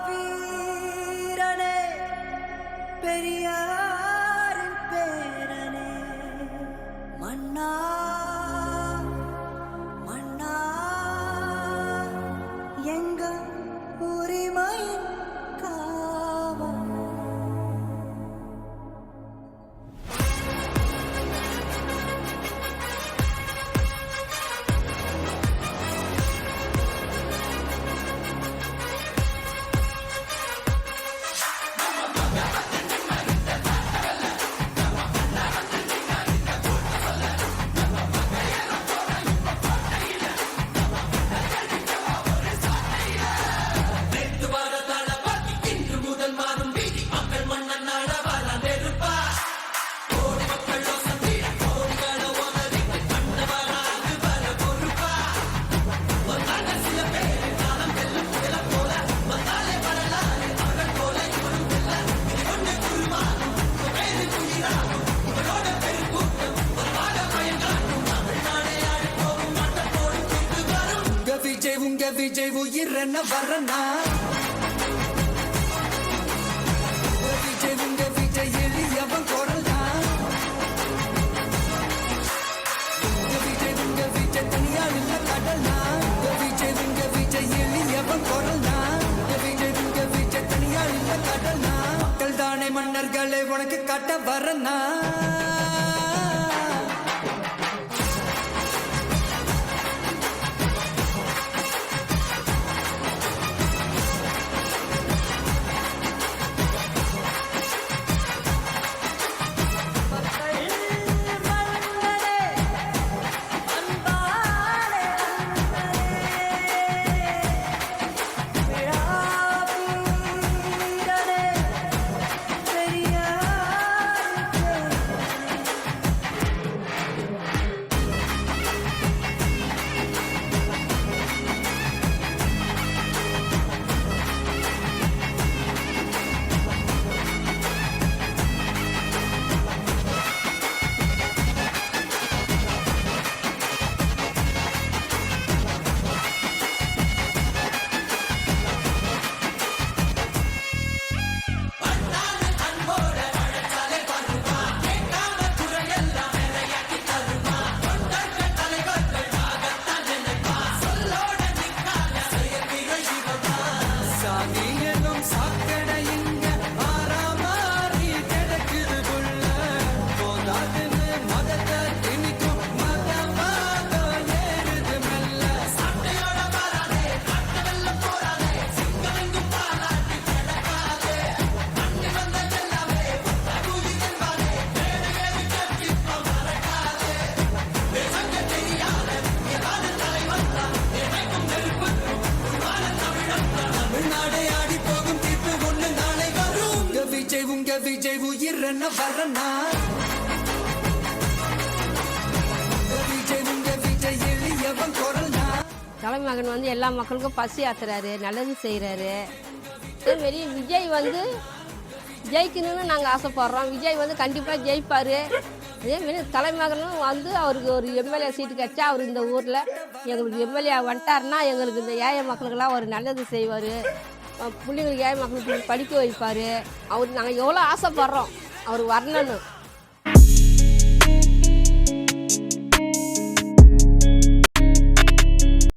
விழாவீரனே பெரியாரின் பேரனே மன்னா மன்னா எங்க உரிமையின் காவல். உங்க விஜய் உயிரென்ன வரனா விஜய் உங்க விஜய் எளியவன் குரல்னா உங்க விஜய் தனியா இல்ல கடல்னா விஜய் உங்க விஜய் எளியவன் குரல்னா விஜய் உங்க விஜய் தனியா இல்ல கடல்னா மக்கள் தானே மன்னர்களை உனக்கு காட்ட வரனா உங்க விஜய் உயிரென்ன வரனா விஜய் உங்க விஜய் எளியவன் குரல்னா. தலைமகன் வந்து எல்லா மக்களுக்கும் பசி ஆத்துறாரு, நல்லது செய்கிறாரு. அதேமாரி விஜய் வந்து ஜெயிக்கணும்னு நாங்கள் ஆசைப்படுறோம். விஜய் வந்து கண்டிப்பாக ஜெயிப்பார். அதேமாரி தலைமகனும் வந்து அவருக்கு ஒரு எம்எல்ஏ சீட்டு கிடச்சா அவர் இந்த ஊரில் எங்களுக்கு எம்எல்ஏ வந்துட்டாருன்னா எங்களுக்கு இந்த ஏழை மக்களுக்கெல்லாம் ஒரு நல்லது செய்வார். பிள்ளைங்களுக்கு ஏழை மக்களுக்கு படிக்க வைப்பார். அவர் நாங்கள் எவ்வளோ ஆசைப்படுறோம் அவர் வரணுன்னு.